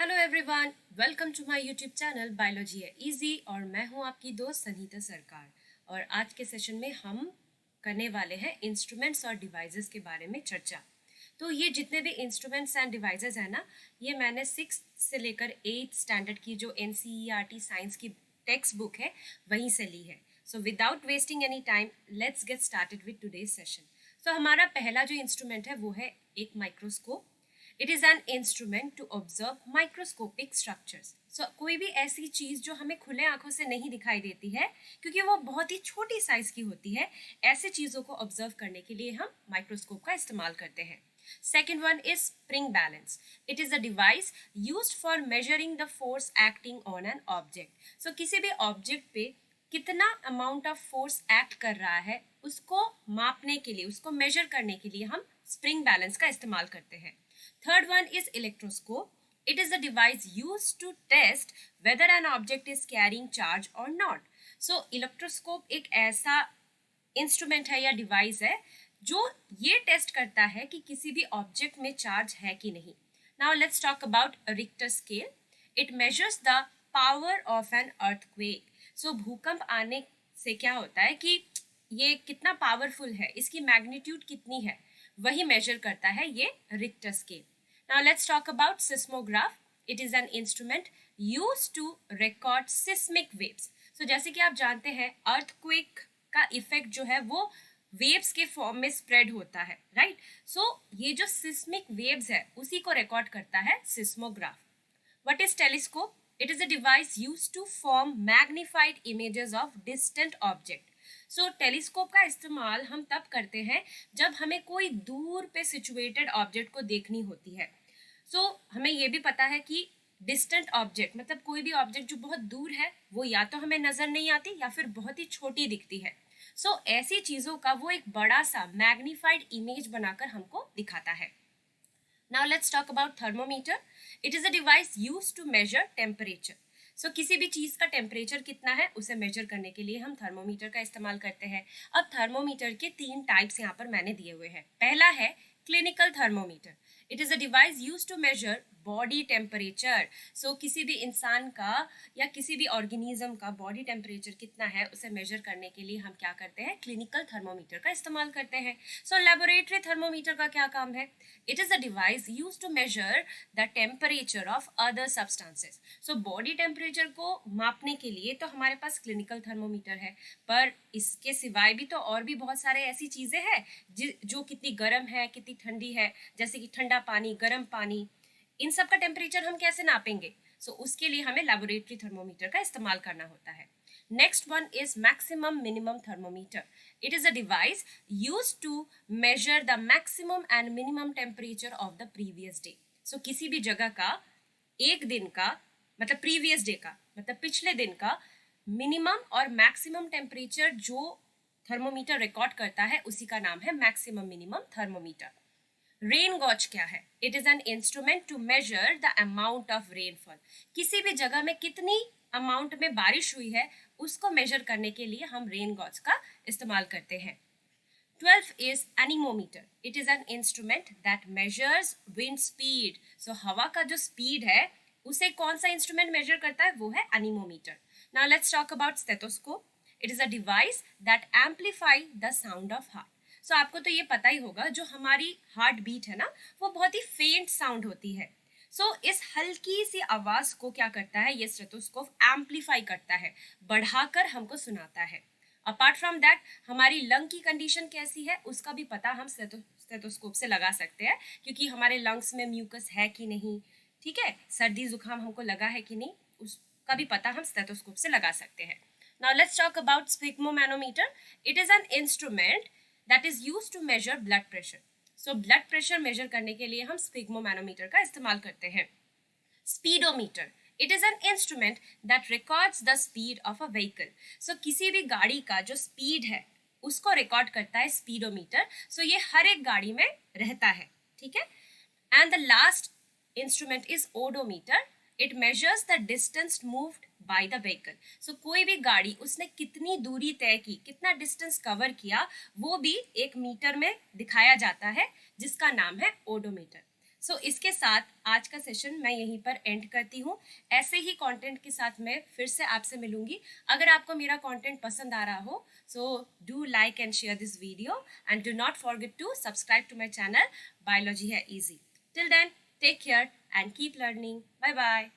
Hello everyone, welcome to my YouTube channel biology है easy और मैं हूं आपकी दोस्त सनीता सरकार। और आज के सेशन में हम करने वाले हैं इंस्ट्रूमेंट्स और डिवाइसेस के बारे में चर्चा। तो ये जितने भी इंस्ट्रूमेंट्स एंड डिवाइसेस हैं ना, ये मैंने 6th से लेकर 8th स्टैंडर्ड की जो NCERT साइंस की टेक्स्ट बुक है वहीं से ली है। So without wasting any time let's get started with today's session. तो हमारा पहला जो इंस्ट्रूमेंट है वो है एक microscope. It is an instrument to observe microscopic structures. So कोई भी ऐसी चीज़ जो हमें खुले आंखों से नहीं दिखाई देती है क्योंकि वो बहुत ही छोटी साइज की होती है, ऐसे चीज़ों को ऑब्जर्व करने के लिए हम माइक्रोस्कोप का इस्तेमाल करते हैं। Second one is spring balance. It is a device used for measuring the force acting on an object. So किसी भी ऑब्जेक्ट पे कितना अमाउंट ऑफ फोर्स एक्ट कर रहा है उसको मापने के लिए, उसको मेजर करने के लिए हम स्प्रिंग बैलेंस का इस्तेमाल करते हैं। Third one is electroscope. It is a device used to test whether an object is carrying charge or not. So electroscope एक ऐसा इंस्ट्रूमेंट है या डिवाइस है जो ये टेस्ट करता है कि किसी भी ऑब्जेक्ट में चार्ज है कि नहीं। Now let's talk about Richter scale. It measures the power of an earthquake. So भूकंप आने से क्या होता है कि ये कितना पावरफुल है, इसकी मैग्नीट्यूड कितनी है, वही मेजर करता है ये Richter scale. Now let's talk about seismograph. It is an instrument used to record seismic waves. So जैसे कि आप जानते हैं अर्थक्वेक का इफेक्ट जो है वो वेव्स के फॉर्म में स्प्रेड होता है, राइट। सो ये जो सिस्मिक वेव्स है उसी को रिकॉर्ड करता है seismograph. What is telescope? It is a device used to form magnified images of distant object. So telescope का इस्तेमाल हम तब करते हैं जब हमें कोई दूर पे सिचुएटेड ऑब्जेक्ट को देखनी होती है। सो हमें ये भी पता है कि डिस्टेंट ऑब्जेक्ट मतलब कोई भी ऑब्जेक्ट जो बहुत दूर है वो या तो हमें नजर नहीं आती या फिर बहुत ही छोटी दिखती है। सो ऐसी चीजों का वो एक बड़ा सा मैग्नीफाइड इमेज बनाकर हमको दिखाता है। Now let's talk about thermometer. It is a device used to measure temperature. So किसी भी चीज का टेम्परेचर कितना है उसे मेजर करने के लिए हम थर्मोमीटर का इस्तेमाल करते हैं। अब थर्मोमीटर के 3 टाइप्स यहाँ पर मैंने दिए हुए हैं। पहला है clinical thermometer. It is a device used to measure body temperature. So किसी भी इंसान का या किसी भी ऑर्गेनिज्म का बॉडी टेम्परेचर कितना है उसे मेजर करने के लिए हम क्या करते हैं, क्लिनिकल थर्मोमीटर का इस्तेमाल करते हैं। सो लेबोरेटरी थर्मोमीटर का क्या काम है? It is a device used to measure the temperature of other substances. So body temperature को मापने के लिए तो हमारे पास क्लिनिकल थर्मोमीटर है, पर इसके सिवाय भी तो और भी बहुत सारे ऐसी चीजें हैं जो कितनी गर्म है कितनी ठंडी है, जैसे कि ठंडा पानी, गर्म पानी, इन सब का टेम्परेचर हम कैसे नापेंगे? सो उसके लिए हमें लेबोरेटरी थर्मोमीटर का इस्तेमाल करना होता है। Next one is maximum minimum thermometer. It is a device used to measure the maximum and minimum temperature of the previous day. So किसी भी जगह का एक दिन का मतलब प्रीवियस डे का मतलब पिछले दिन का मिनिमम और मैक्सिमम टेम्परेचर जो थर्मोमीटर रिकॉर्ड करता है उसी का नाम है maximum minimum thermometer. Rain gauge क्या है? It is an instrument to measure the amount of rainfall. किसी भी जगह में कितनी अमाउंट में बारिश हुई है उसको मेजर करने के लिए हम रेन गॉज का इस्तेमाल करते हैं। 12 is anemometer. It is an instrument that measures wind speed. So हवा का जो स्पीड है उसे कौन सा इंस्ट्रूमेंट मेजर करता है? वो है anemometer. Now let's talk about stethoscope. It is a device that amplify the sound of heart. सो आपको तो ये पता ही होगा जो हमारी हार्ट बीट है ना वो बहुत ही फेंट साउंड होती है। सो इस हल्की सी आवाज को क्या करता है, ये स्टेथोस्कोप एम्पलीफाई करता है, बढ़ाकर हमको सुनाता है। अपार्ट फ्रॉम दैट हमारी लंग की कंडीशन कैसी है उसका भी पता हम स्टेथोस्कोप से लगा सकते हैं, क्योंकि हमारे लंग्स में म्यूकस है कि नहीं, ठीक है, सर्दी जुकाम हमको लगा है कि नहीं, उसका भी पता हम स्टेथोस्कोप से लगा सकते हैं। Now let's talk about sphygmomanometer. It is an instrument that is used to measure blood pressure. So blood pressure measure करने के लिए हम स्फिग्मोमैनोमीटर का इस्तेमाल करते हैं। Speedometer. It is an instrument that records the speed of a vehicle. So किसी भी गाड़ी का जो स्पीड है उसको रिकॉर्ड करता है स्पीडोमीटर। सो ये हर एक गाड़ी में रहता है, ठीक है। And the last instrument is odometer. It measures the distance moved by the vehicle. So कोई भी गाड़ी उसने कितनी दूरी तय की, कितना डिस्टेंस कवर किया, वो भी एक मीटर में दिखाया जाता है जिसका नाम है ओडोमीटर। सो इसके साथ आज का सेशन मैं यहीं पर एंड करती हूँ। ऐसे ही कंटेंट के साथ मैं फिर से आपसे मिलूंगी। अगर आपको मेरा कंटेंट पसंद आ रहा हो, so do like and share this video and do not forget to subscribe to my channel biology है easy. Till then, take care and keep learning. Bye bye.